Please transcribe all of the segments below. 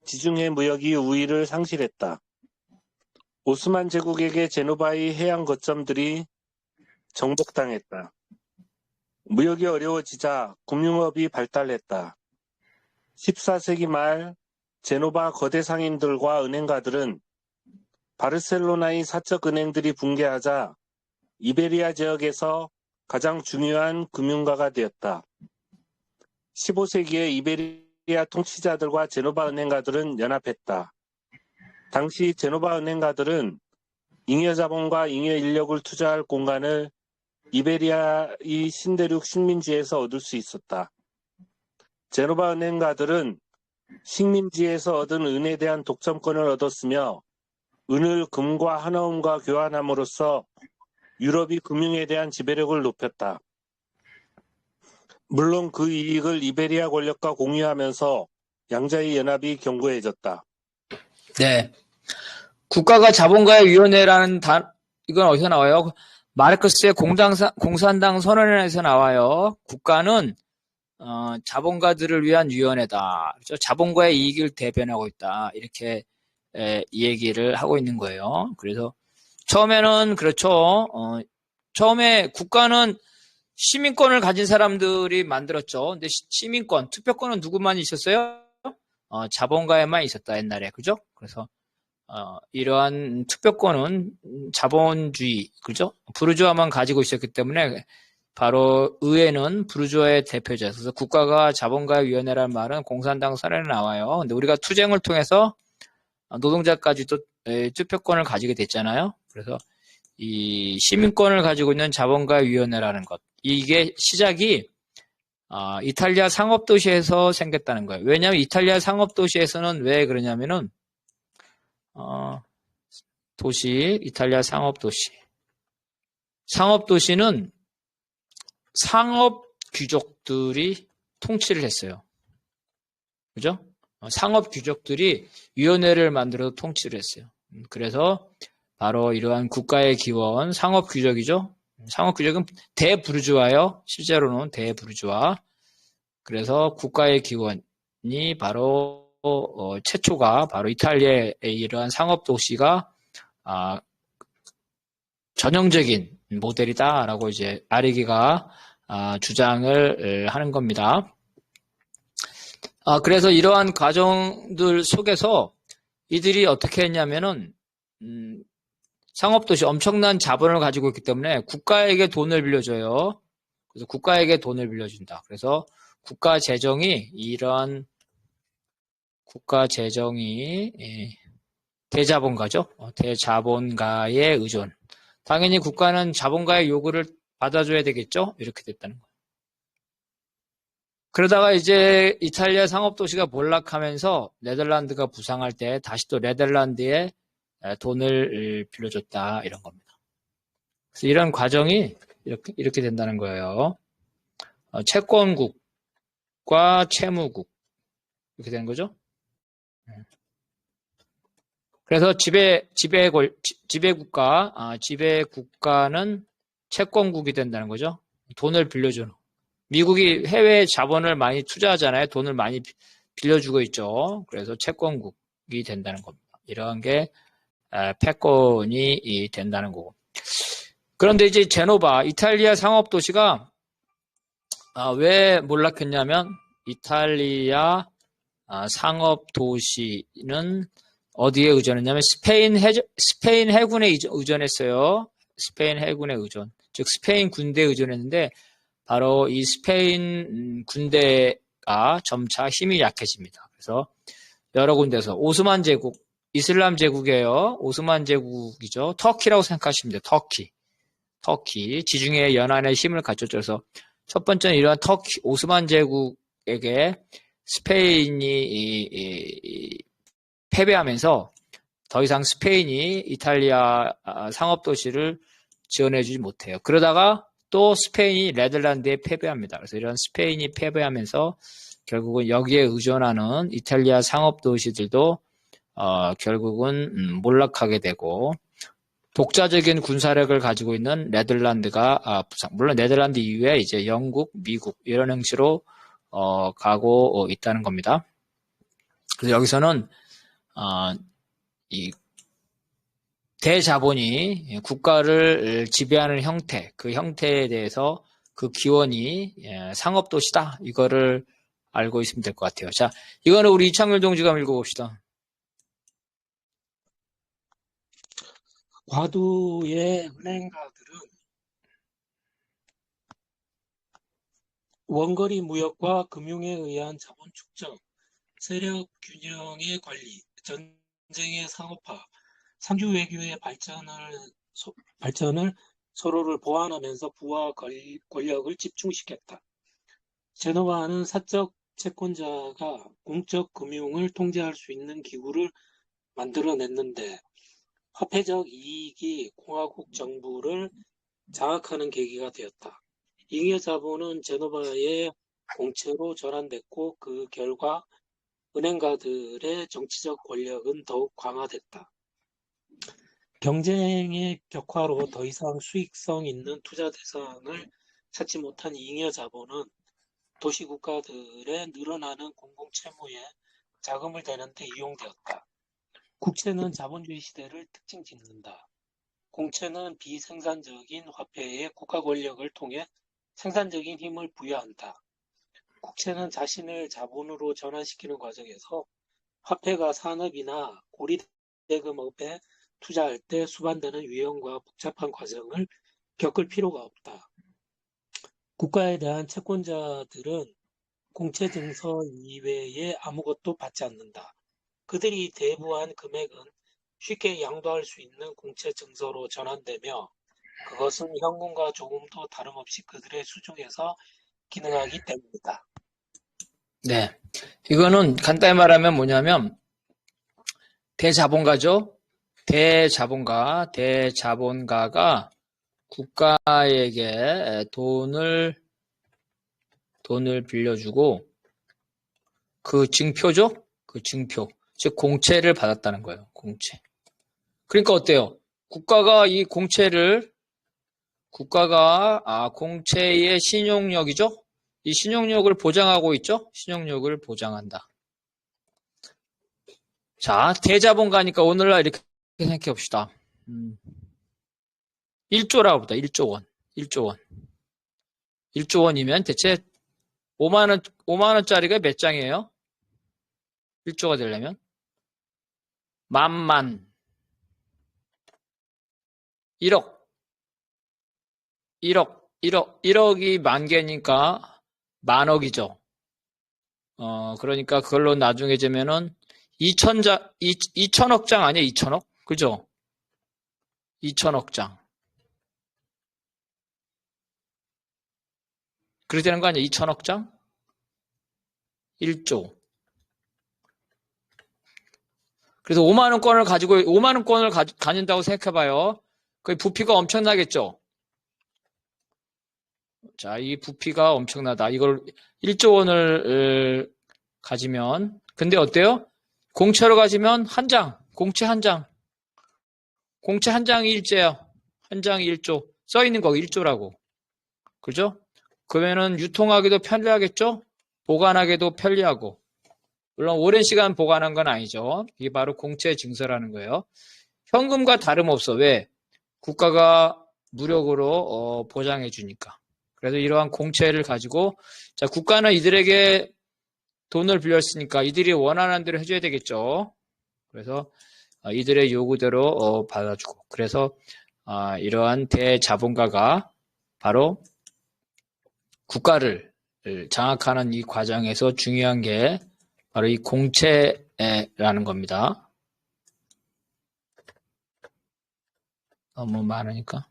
지중해 무역이 우위를 상실했다. 오스만 제국에게 제노바의 해양 거점들이 정복당했다. 무역이 어려워지자 금융업이 발달했다. 14세기 말 제노바 거대 상인들과 은행가들은 바르셀로나의 사적 은행들이 붕괴하자 이베리아 지역에서 가장 중요한 금융가가 되었다. 15세기에 이베리아 통치자들과 제노바 은행가들은 연합했다. 당시 제노바 은행가들은 잉여 자본과 잉여 인력을 투자할 공간을 이베리아의 신대륙 식민지에서 얻을 수 있었다. 제노바 은행가들은 식민지에서 얻은 은에 대한 독점권을 얻었으며 은을 금과 한화음과 교환함으로써 유럽이 금융에 대한 지배력을 높였다. 물론 그 이익을 이베리아 권력과 공유하면서 양자의 연합이 견고해졌다. 네. 국가가 자본가의 위원회라는 이건 어디서 나와요? 마르크스의 공산당 선언에서 나와요. 국가는 자본가들을 위한 위원회다. 그렇죠? 자본가의 이익을 대변하고 있다. 이렇게 이 얘기를 하고 있는 거예요. 그래서 처음에는 그렇죠. 처음에 국가는 시민권을 가진 사람들이 만들었죠. 근데 시민권, 투표권은 누구만 있었어요? 자본가에만 있었다, 옛날에. 그죠? 그래서 이러한 투표권은 자본주의, 그죠? 부르주아만 가지고 있었기 때문에 바로 의회는 부르주아의 대표죠. 그래서 국가가 자본가의 위원회라는 말은 공산당 선언에 나와요. 근데 우리가 투쟁을 통해서 노동자까지도 투표권을 가지게 됐잖아요. 그래서 이 시민권을 가지고 있는 자본가의 위원회라는 것, 이게 시작이 이탈리아 상업도시에서 생겼다는 거예요. 왜냐하면 이탈리아 상업도시에서는 왜 그러냐면은 이탈리아 상업도시는 상업 귀족들이 통치를 했어요. 그죠? 상업 귀족들이 위원회를 만들어서 통치를 했어요. 그래서 바로 이러한 국가의 기원, 상업 귀족이죠. 상업 귀족은 대부르주아요. 실제로는 대부르주아. 그래서 국가의 기원이 바로 최초가 바로 이탈리아의 이러한 상업 도시가 전형적인 모델이다라고 이제 아리기가 주장을 하는 겁니다. 그래서 이러한 과정들 속에서 이들이 어떻게 했냐면은 상업도시 엄청난 자본을 가지고 있기 때문에 국가에게 돈을 빌려줘요. 그래서 국가에게 돈을 빌려준다. 그래서 국가 재정이 대자본가죠. 대자본가의 의존. 당연히 국가는 자본가의 요구를 받아줘야 되겠죠. 이렇게 됐다는 거예요. 그러다가 이제 이탈리아 상업도시가 몰락하면서 네덜란드가 부상할 때 다시 또 네덜란드에 돈을 빌려줬다, 이런 겁니다. 그래서 이런 과정이 이렇게 된다는 거예요. 채권국과 채무국, 이렇게 되는 거죠. 그래서 지배국가는 채권국이 된다는 거죠. 돈을 빌려주는. 미국이 해외 자본을 많이 투자하잖아요. 돈을 많이 빌려주고 있죠. 그래서 채권국이 된다는 겁니다. 이러한 게 패권이 된다는 거고. 그런데 이제 제노바, 이탈리아 상업도시가 왜 몰락했냐면 이탈리아 상업도시는 어디에 의존했냐면 스페인 해군에 의존했어요. 스페인 해군에 의존. 즉 스페인 군대에 의존했는데 바로 이 스페인 군대가 점차 힘이 약해집니다. 그래서 여러 군데서 오스만 제국, 이슬람 제국이에요. 오스만 제국이죠. 터키라고 생각하시면 돼요. 터키. 지중해 연안에 힘을 갖췄죠. 그래서 첫 번째는 이러한 오스만 제국에게 스페인이 패배하면서 더 이상 스페인이 이탈리아 상업도시를 지원해주지 못해요. 그러다가 또 스페인이 네덜란드에 패배합니다. 그래서 이런 스페인이 패배하면서 결국은 여기에 의존하는 이탈리아 상업도시들도 결국은 몰락하게 되고 독자적인 군사력을 가지고 있는 네덜란드가 부상. 물론 네덜란드 이후에 이제 영국, 미국 이런 형식으로 가고 있다는 겁니다. 그래서 여기서는 이 대자본이 국가를 지배하는 형태, 그 형태에 대해서 그 기원이 상업도시다. 이거를 알고 있으면 될 것 같아요. 자, 이거는 우리 이창렬 동지가 한번 읽어봅시다. 과두의 은행가들은 원거리 무역과 금융에 의한 자본 축적, 세력 균형의 관리, 전쟁의 상업화, 상주 외교의 발전을 서로를 보완하면서 부와 권력을 집중시켰다. 제노바는 사적 채권자가 공적 금융을 통제할 수 있는 기구를 만들어냈는데 화폐적 이익이 공화국 정부를 장악하는 계기가 되었다. 잉여 자본은 제노바의 공채로 전환됐고 그 결과 은행가들의 정치적 권력은 더욱 강화됐다. 경쟁의 격화로 더 이상 수익성 있는 투자 대상을 찾지 못한 잉여 자본은 도시국가들의 늘어나는 공공채무에 자금을 대는데 이용되었다. 국채는 자본주의 시대를 특징 짓는다. 공채는 비생산적인 화폐에 국가 권력을 통해 생산적인 힘을 부여한다. 국채는 자신을 자본으로 전환시키는 과정에서 화폐가 산업이나 고리대금업에 투자할 때 수반되는 위험과 복잡한 과정을 겪을 필요가 없다. 국가에 대한 채권자들은 공채 증서 이외에 아무것도 받지 않는다. 그들이 대부한 금액은 쉽게 양도할 수 있는 공채 증서로 전환되며 그것은 현금과 조금도 다름없이 그들의 수중에서 기능하기 때문이다. 네. 이거는 간단히 말하면 뭐냐면 대자본가죠. 대자본가가 국가에게 돈을 빌려주고 그 증표죠? 그 증표. 즉 공채를 받았다는 거예요. 공채. 그러니까 어때요? 국가가 공채의 신용력이죠? 이 신용력을 보장하고 있죠? 신용력을 보장한다. 자, 대자본가니까 오늘날 이렇게 생각해 봅시다. 1조라고 보다. 1조 원. 1조 원. 1조 원이면 대체 5만 원짜리가 몇 장이에요? 1조가 되려면? 만만. 1억이 만 개니까 만억이죠. 그러니까 그걸로 나중에 재면은 2천억 장 아니에요? 2천억? 그죠? 2천억 장. 그렇게 되는 거 아니에요? 2천억 장? 1조. 그래서 5만 원권을 가진다고 생각해봐요. 그 부피가 엄청나겠죠? 자, 이 부피가 엄청나다. 이걸 1조 원을 가지면, 근데 어때요? 공채로 가지면 한 장, 공채 한 장. 공채 한 장이 일제야. 한 장이 1조. 써 있는 거 1조라고. 그죠? 그러면은 유통하기도 편리하겠죠? 보관하기도 편리하고. 물론 오랜 시간 보관한 건 아니죠. 이게 바로 공채 증서라는 거예요. 현금과 다름없어. 왜? 국가가 무력으로 보장해 주니까. 그래서 이러한 공채를 가지고 자, 국가는 이들에게 돈을 빌렸으니까 이들이 원하는 대로 해줘야 되겠죠. 그래서 이들의 요구대로 받아주고. 그래서 이러한 대자본가가 바로 국가를 장악하는 이 과정에서 중요한 게 바로 이 공채라는 겁니다. 너무 많으니까.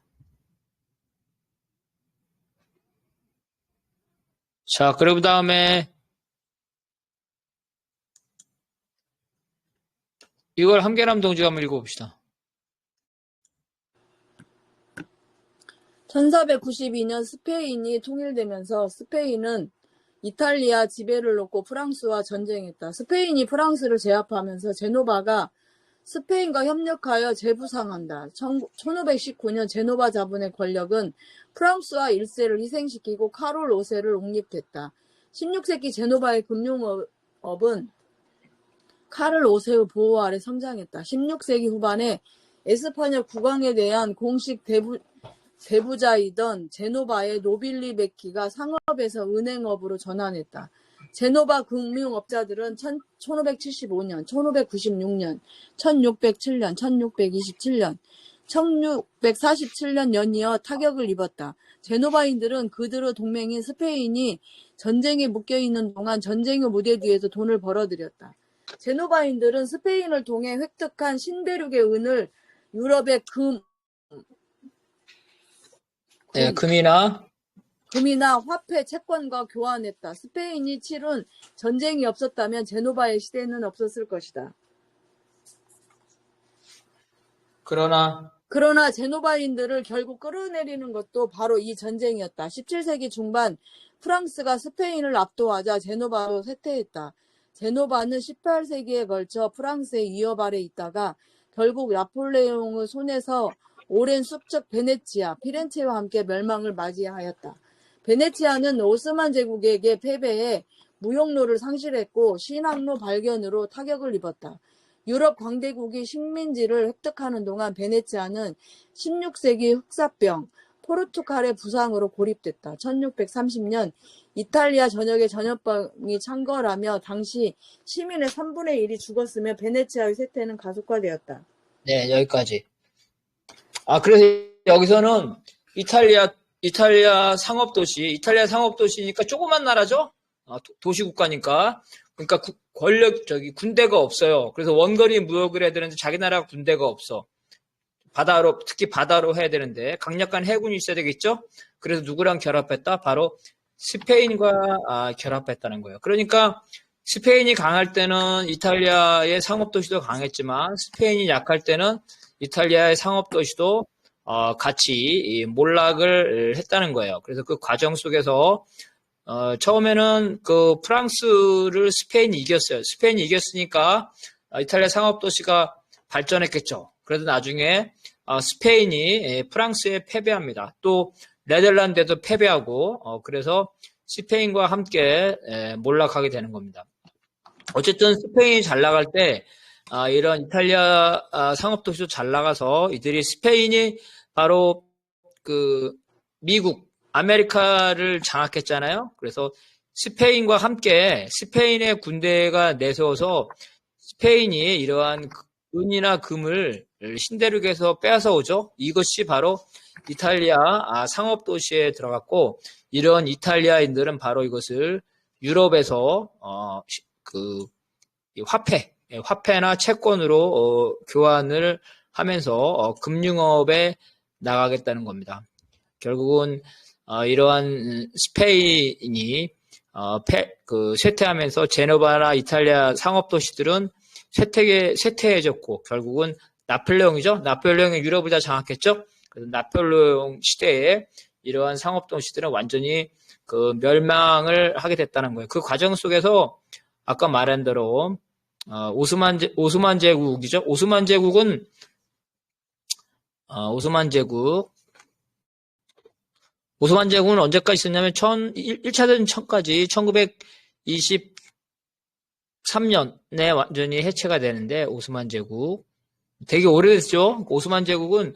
자, 그리고 다음에 이걸 함계남 동지가 한번 읽어봅시다. 1492년 스페인이 통일되면서 스페인은 이탈리아 지배를 놓고 프랑스와 전쟁했다. 스페인이 프랑스를 제압하면서 제노바가 스페인과 협력하여 재부상한다. 1519년 제노바 자본의 권력은 프랑스와 1세를 희생시키고 카롤 5세를 옹립했다. 16세기 제노바의 금융업은 카를 5세의 보호 아래 성장했다. 16세기 후반에 에스파냐 국왕에 대한 공식 대부자이던 제노바의 노빌리 베키가 상업에서 은행업으로 전환했다. 제노바 금융업자들은 1575년, 1596년, 1607년, 1627년, 1647년 연이어 타격을 입었다. 제노바인들은 그들의 동맹인 스페인이 전쟁에 묶여있는 동안 전쟁의 무대 뒤에서 돈을 벌어들였다. 제노바인들은 스페인을 통해 획득한 신대륙의 은을 유럽의 금이나 금이나 화폐, 채권과 교환했다. 스페인이 치룬 전쟁이 없었다면 제노바의 시대는 없었을 것이다. 그러나 제노바인들을 결국 끌어내리는 것도 바로 이 전쟁이었다. 17세기 중반 프랑스가 스페인을 압도하자 제노바로 쇠퇴했다. 제노바는 18세기에 걸쳐 프랑스의 위협 아래 있다가 결국 나폴레옹의 손에서 오랜 숙적 베네치아, 피렌체와 함께 멸망을 맞이하였다. 베네치아는 오스만 제국에게 패배해 무역로를 상실했고 신항로 발견으로 타격을 입었다. 유럽 광대국이 식민지를 획득하는 동안 베네치아는 16세기 흑사병, 포르투갈의 부상으로 고립됐다. 1630년 이탈리아 전역에 전염병이 창궐하며 당시 시민의 3분의 1이 죽었으며 베네치아의 쇠퇴는 가속화되었다. 네, 여기까지. 그래서 여기서는 이탈리아 상업도시니까 조그만 나라죠? 도시국가니까. 그러니까 군대가 없어요. 그래서 원거리 무역을 해야 되는데 자기 나라가 군대가 없어. 특히 바다로 해야 되는데 강력한 해군이 있어야 되겠죠? 그래서 누구랑 결합했다? 바로 스페인과 결합했다는 거예요. 그러니까 스페인이 강할 때는 이탈리아의 상업도시도 강했지만 스페인이 약할 때는 이탈리아의 상업도시도 같이 몰락을 했다는 거예요. 그래서 그 과정 속에서 처음에는 그 프랑스를 스페인이 이겼어요. 스페인이 이겼으니까 이탈리아 상업도시가 발전했겠죠. 그래서 나중에 스페인이 프랑스에 패배합니다. 또 네덜란드에도 패배하고 그래서 스페인과 함께 몰락하게 되는 겁니다. 어쨌든 스페인이 잘 나갈 때 이런 이탈리아 상업도시도 잘 나가서 스페인이 바로 그 미국, 아메리카를 장악했잖아요. 그래서 스페인과 함께 스페인의 군대가 내세워서 스페인이 이러한 은이나 금을 신대륙에서 빼앗아 오죠. 이것이 바로 이탈리아 상업도시에 들어갔고 이런 이탈리아인들은 바로 이것을 유럽에서 화폐나 채권으로 교환을 하면서 금융업에 나가겠다는 겁니다. 결국은 이러한 스페인이 쇠퇴하면서 제노바나 이탈리아 상업도시들은 쇠퇴해졌고 결국은 나폴레옹이죠. 나폴레옹이 유럽을 다 장악했죠. 그래서 나폴레옹 시대에 이러한 상업도시들은 완전히 멸망을 하게 됐다는 거예요. 그 과정 속에서 아까 말한 대로 오스만 제국이죠. 오스만 제국은 언제까지 있었냐면 1차 대전까지 1923년에 완전히 해체가 되는데 오스만 제국 되게 오래됐죠. 오스만 제국은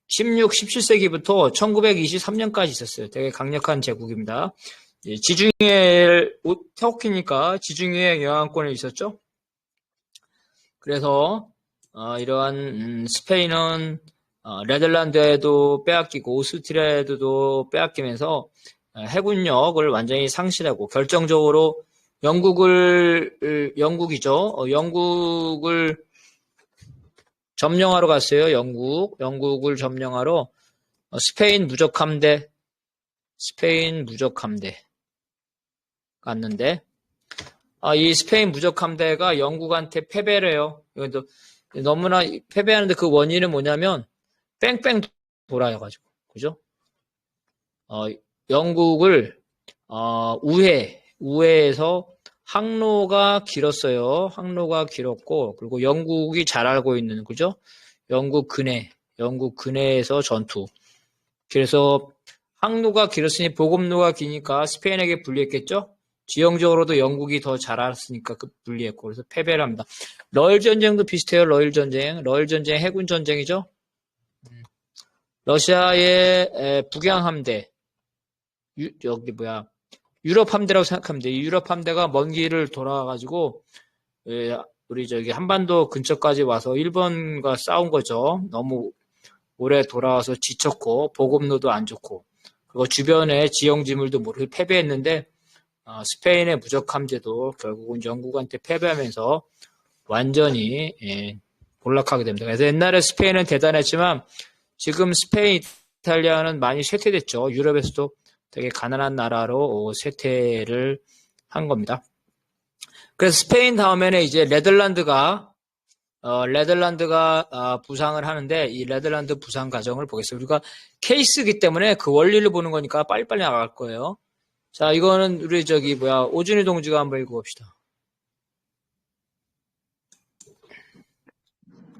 16, 17세기부터 1923년까지 있었어요. 되게 강력한 제국입니다. 지중해를 태웠으니까 지중해 영향권에 있었죠. 그래서 이러한 스페인은 네덜란드에도 빼앗기고 오스트리아에도 빼앗기면서 해군력을 완전히 상실하고 결정적으로 영국을 점령하러 갔어요. 영국을 점령하러 스페인 무적 함대 갔는데 이 스페인 무적 함대가 영국한테 패배를 해요. 이것도 너무나 패배하는데 그 원인은 뭐냐면 뺑뺑 돌아여가지고 그죠? 영국을 우회해서 항로가 길었어요. 항로가 길었고 그리고 영국이 잘 알고 있는 그죠? 영국 근해에서 전투. 그래서 항로가 길었으니 보급로가 기니까 스페인에게 불리했겠죠? 지형적으로도 영국이 더 잘 알았으니까 불리했고, 그래서 패배를 합니다. 러일 전쟁도 비슷해요. 러일 전쟁 해군 전쟁이죠. 러시아의 북양 함대, 유럽 함대라고 생각하면 돼. 유럽 함대가 먼 길을 돌아가가지고 우리 한반도 근처까지 와서 일본과 싸운 거죠. 너무 오래 돌아와서 지쳤고 보급로도 안 좋고, 그리고 주변에 지형지물도 모르게 패배했는데 스페인의 무적 함대도 결국은 영국한테 패배하면서 완전히 몰락하게 됩니다. 그래서 옛날에 스페인은 대단했지만 지금 스페인, 이탈리아는 많이 쇠퇴됐죠. 유럽에서도 되게 가난한 나라로 쇠퇴를 한 겁니다. 그래서 스페인 다음에는 이제 네덜란드가 부상을 하는데, 이 네덜란드 부상 과정을 보겠습니다. 우리가 케이스이기 때문에 그 원리를 보는 거니까 빨리빨리 나갈 거예요. 자, 이거는 우리 오준희 동지가 한번 읽어봅시다.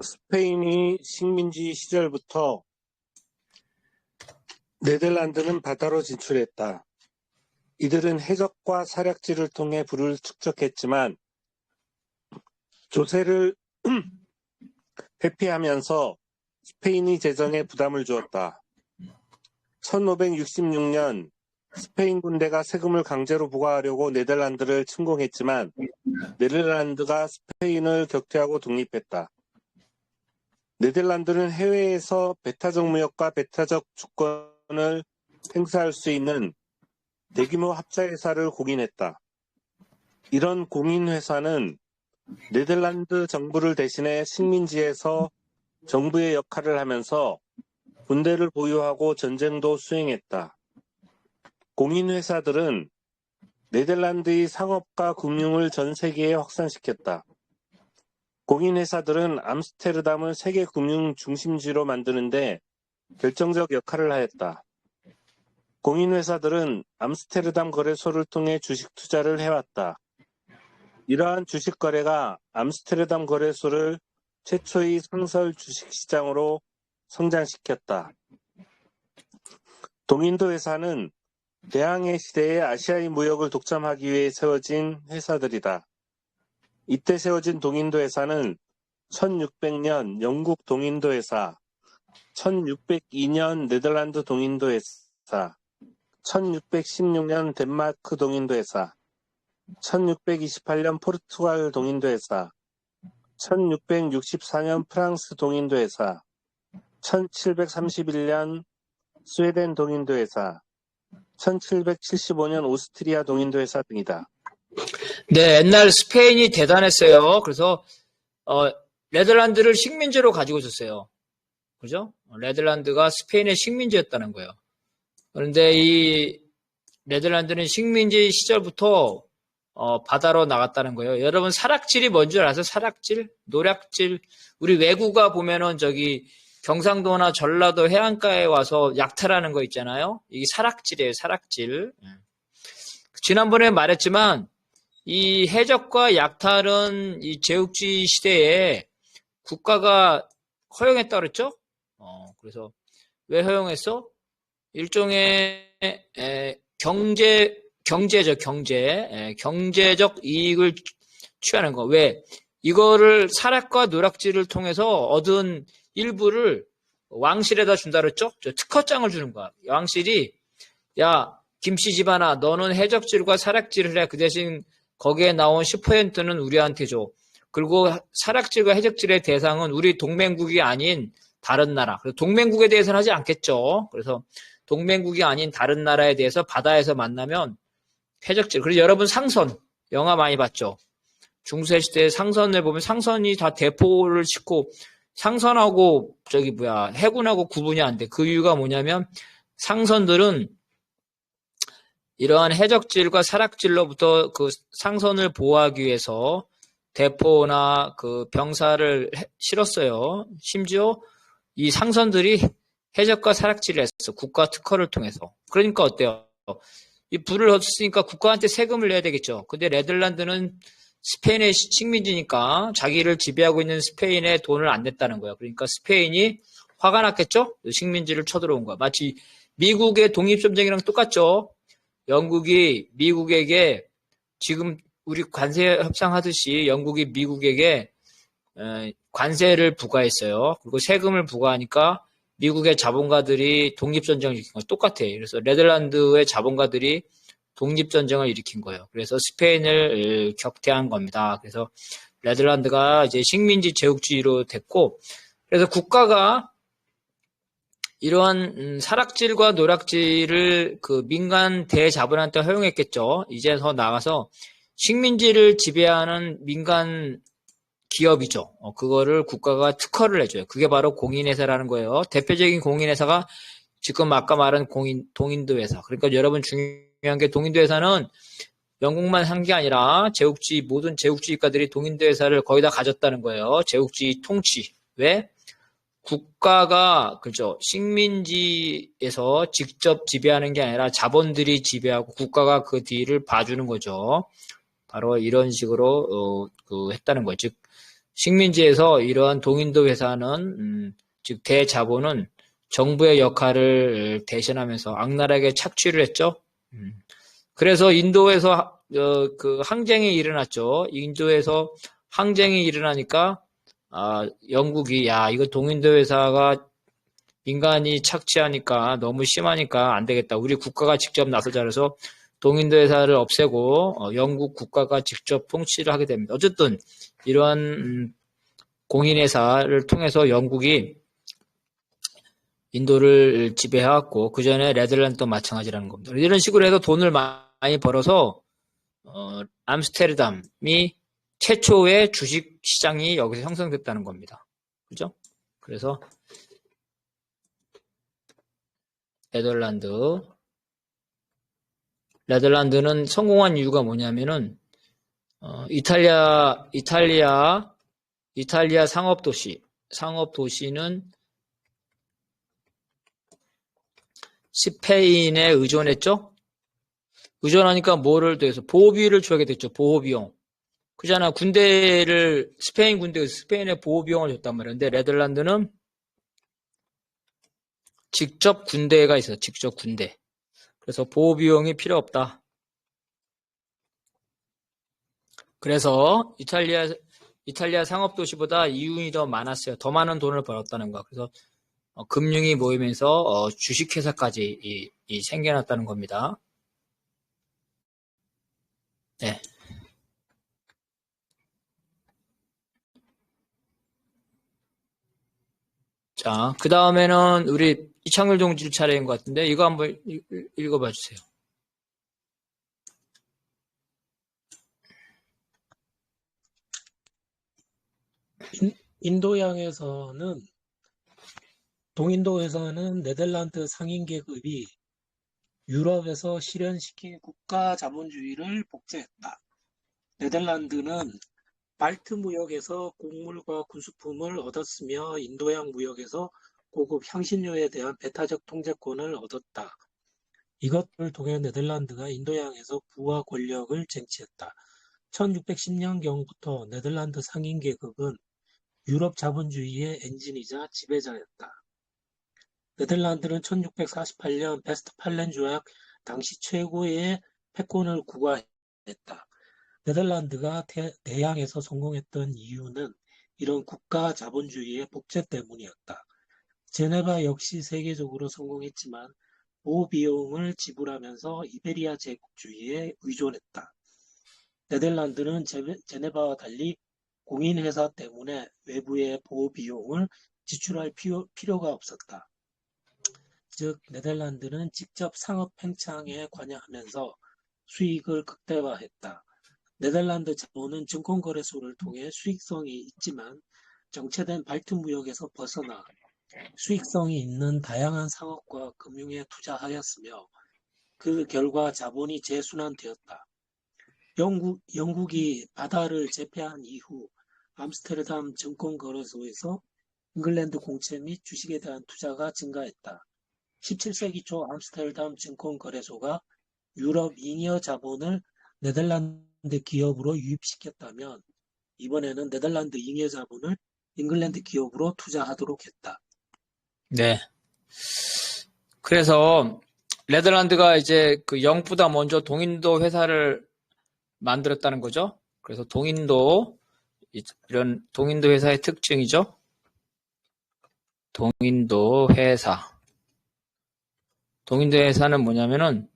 스페인이 식민지 시절부터 네덜란드는 바다로 진출했다. 이들은 해적과 사략지를 통해 부를 축적했지만 조세를 회피하면서 스페인이 재정에 부담을 주었다. 1566년 스페인 군대가 세금을 강제로 부과하려고 네덜란드를 침공했지만 네덜란드가 스페인을 격퇴하고 독립했다. 네덜란드는 해외에서 배타적 무역과 배타적 주권을 행사할 수 있는 대규모 합자회사를 공인했다. 이런 공인회사는 네덜란드 정부를 대신해 식민지에서 정부의 역할을 하면서 군대를 보유하고 전쟁도 수행했다. 공인회사들은 네덜란드의 상업과 금융을 전 세계에 확산시켰다. 공인회사들은 암스테르담을 세계 금융 중심지로 만드는데 결정적 역할을 하였다. 공인회사들은 암스테르담 거래소를 통해 주식 투자를 해왔다. 이러한 주식 거래가 암스테르담 거래소를 최초의 상설 주식시장으로 성장시켰다. 동인도 회사는 대항해 시대에 아시아의 무역을 독점하기 위해 세워진 회사들이다. 이때 세워진 동인도 회사는 1600년 영국 동인도 회사, 1602년 네덜란드 동인도 회사, 1616년 덴마크 동인도 회사, 1628년 포르투갈 동인도 회사, 1664년 프랑스 동인도 회사, 1731년 스웨덴 동인도 회사, 1775년 오스트리아 동인도 회사 등이다. 네, 옛날 스페인이 대단했어요. 그래서 네덜란드를 식민지로 가지고 있었어요. 그죠? 네덜란드가 스페인의 식민지였다는 거예요. 그런데 이 네덜란드는 식민지 시절부터 바다로 나갔다는 거예요. 여러분 사락질이 뭔 줄 아세요? 사락질? 노략질? 우리 외국가 보면은 경상도나 전라도 해안가에 와서 약탈하는 거 있잖아요. 이게 사락질이에요. 사락질. 지난번에 말했지만 이 해적과 약탈은 이 제국주의 시대에 국가가 허용했다 그랬죠? 그래서 왜 허용했어? 일종의 경제적 이익을 취하는 거. 왜? 이거를 사락과 노략질을 통해서 얻은 일부를 왕실에다 준다 그랬죠? 특허장을 주는 거야. 왕실이 야, 김씨 집안아, 너는 해적질과 사락질을 해. 그 대신 거기에 나온 10%는 우리한테 줘. 그리고 사락질과 해적질의 대상은 우리 동맹국이 아닌 다른 나라. 동맹국에 대해서는 하지 않겠죠. 그래서 동맹국이 아닌 다른 나라에 대해서 바다에서 만나면 해적질. 그래서 여러분 상선, 영화 많이 봤죠? 중세시대 상선을 보면 상선이 다 대포를 싣고 상선하고 해군하고 구분이 안 돼. 그 이유가 뭐냐면 상선들은 이러한 해적질과 사락질로부터 그 상선을 보호하기 위해서 대포나 그 병사를 실었어요. 심지어 이 상선들이 해적과 사락질을 했어. 국가 특허를 통해서. 그러니까 어때요? 이 불을 얻었으니까 국가한테 세금을 내야 되겠죠. 근데 네덜란드는 스페인의 식민지니까 자기를 지배하고 있는 스페인에 돈을 안 냈다는 거예요. 그러니까 스페인이 화가 났겠죠? 식민지를 쳐들어온 거야. 마치 미국의 독립전쟁이랑 똑같죠? 영국이 미국에게 지금 우리 관세 협상하듯이 영국이 미국에게 관세를 부과했어요. 그리고 세금을 부과하니까 미국의 자본가들이 독립전쟁을 일으킨 거 똑같아요. 그래서 네덜란드의 자본가들이 독립전쟁을 일으킨 거예요. 그래서 스페인을 격퇴한 겁니다. 그래서 네덜란드가 이제 식민지 제국주의로 됐고, 그래서 국가가 이러한 사락질과 노락질을 그 민간 대자본한테 허용했겠죠. 이제 더 나가서 식민지를 지배하는 민간 기업이죠. 그거를 국가가 특허를 해줘요. 그게 바로 공인회사라는 거예요. 대표적인 공인회사가 지금 아까 말한 동인도 회사. 그러니까 여러분 중요한 게 동인도 회사는 영국만 한 게 아니라 제국주의, 모든 제국주의가들이 동인도 회사를 거의 다 가졌다는 거예요. 제국주의 통치. 왜? 국가가, 그죠. 식민지에서 직접 지배하는 게 아니라 자본들이 지배하고 국가가 그 뒤를 봐주는 거죠. 바로 이런 식으로, 했다는 거예요. 즉, 식민지에서 이러한 동인도 회사는, 즉, 대자본은 정부의 역할을 대신하면서 악랄하게 착취를 했죠. 그래서 인도에서, 그 항쟁이 일어났죠. 인도에서 항쟁이 일어나니까, 영국이, 이거 동인도 회사가 민간이 착취하니까 너무 심하니까 안 되겠다. 우리 국가가 직접 나서자 그래서 동인도 회사를 없애고, 영국 국가가 직접 통치를 하게 됩니다. 어쨌든, 이러한, 공인회사를 통해서 영국이 인도를 지배해왔고, 그 전에 네덜란드도 마찬가지라는 겁니다. 이런 식으로 해서 돈을 많이 벌어서, 암스테르담이 최초의 주식 시장이 여기서 형성됐다는 겁니다. 그죠? 그래서 네덜란드는 성공한 이유가 뭐냐면은 이탈리아 상업도시는 스페인에 의존했죠? 의존하니까 뭐를 더해서 보호비를 줘야 됐죠. 보호비용. 그잖아. 스페인 군대가 스페인에 보호비용을 줬단 말이야. 근데 네덜란드는 직접 군대가 있어요. 직접 군대. 그래서 보호비용이 필요 없다. 그래서 이탈리아 상업도시보다 이윤이 더 많았어요. 더 많은 돈을 벌었다는 거. 그래서 금융이 모이면서 주식회사까지 생겨났다는 겁니다. 네. 자, 그 다음에는 우리 이창열 동지 차례인 것 같은데 이거 한번 읽어봐 주세요. 동인도에서는 네덜란드 상인 계급이 유럽에서 실현시킨 국가 자본주의를 복제했다. 네덜란드는 발트 무역에서 곡물과 군수품을 얻었으며 인도양 무역에서 고급 향신료에 대한 배타적 통제권을 얻었다. 이것을 통해 네덜란드가 인도양에서 부와 권력을 쟁취했다. 1610년경부터 네덜란드 상인 계급은 유럽 자본주의의 엔진이자 지배자였다. 네덜란드는 1648년 베스트팔렌 조약 당시 최고의 패권을 구가했다. 네덜란드가 대양에서 성공했던 이유는 이런 국가 자본주의의 복제 때문이었다. 제네바 역시 세계적으로 성공했지만 보호비용을 지불하면서 이베리아 제국주의에 의존했다. 네덜란드는 제네바와 달리 공인회사 때문에 외부의 보호비용을 지출할 필요가 없었다. 즉 네덜란드는 직접 상업 팽창에 관여하면서 수익을 극대화했다. 네덜란드 자본은 증권거래소를 통해 수익성이 있지만 정체된 발트 무역에서 벗어나 수익성이 있는 다양한 상업과 금융에 투자하였으며 그 결과 자본이 재순환되었다. 영국이 바다를 제패한 이후 암스테르담 증권거래소에서 잉글랜드 공채 및 주식에 대한 투자가 증가했다. 17세기 초 암스테르담 증권거래소가 유럽 잉여 자본을 네덜란드 기업으로 유입시켰다면 이번에는 네덜란드 잉여 자본을 잉글랜드 기업으로 투자하도록 했다. 네. 그래서 네덜란드가 이제 그 영국보다 먼저 동인도 회사를 만들었다는 거죠. 그래서 동인도, 이런 동인도 회사의 특징이죠. 동인도 회사. 동인도 회사는 뭐냐면은,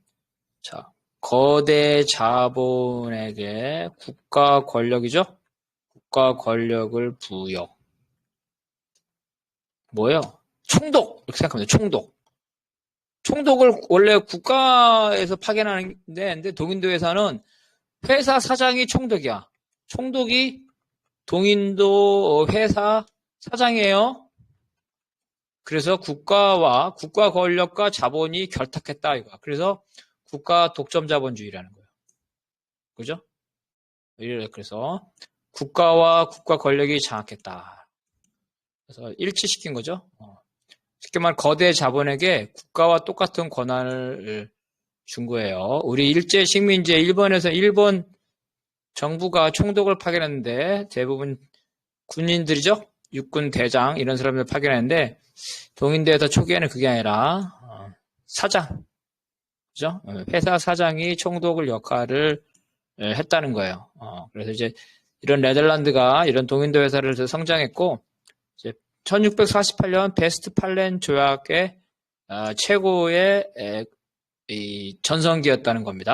자, 거대 자본에게 국가 권력이죠? 국가 권력을 부여. 뭐예요? 총독! 이렇게 생각하면 돼요. 총독. 총독을 원래 국가에서 파견하는데, 근데 동인도 회사는 회사 사장이 총독이야. 총독이 동인도 회사 사장이에요. 그래서 국가와 국가 권력과 자본이 결탁했다 이거야. 그래서 국가 독점 자본주의라는 거예요. 그죠? 그래서 국가와 국가 권력이 장악했다. 그래서 일치시킨 거죠. 쉽게 말해 거대 자본에게 국가와 똑같은 권한을 준 거예요. 우리 일제 식민지에 일본에서 일본 정부가 총독을 파견했는데 대부분 군인들이죠. 육군 대장 이런 사람들 파견했는데 동인도에서 초기에는 그게 아니라 사장, 그죠? 회사 사장이 총독을 역할을 했다는 거예요. 그래서 이제 이런 네덜란드가 이런 동인도 회사를 성장했고 이제 1648년 베스트팔렌 조약의 최고의 이 전성기였다는 겁니다.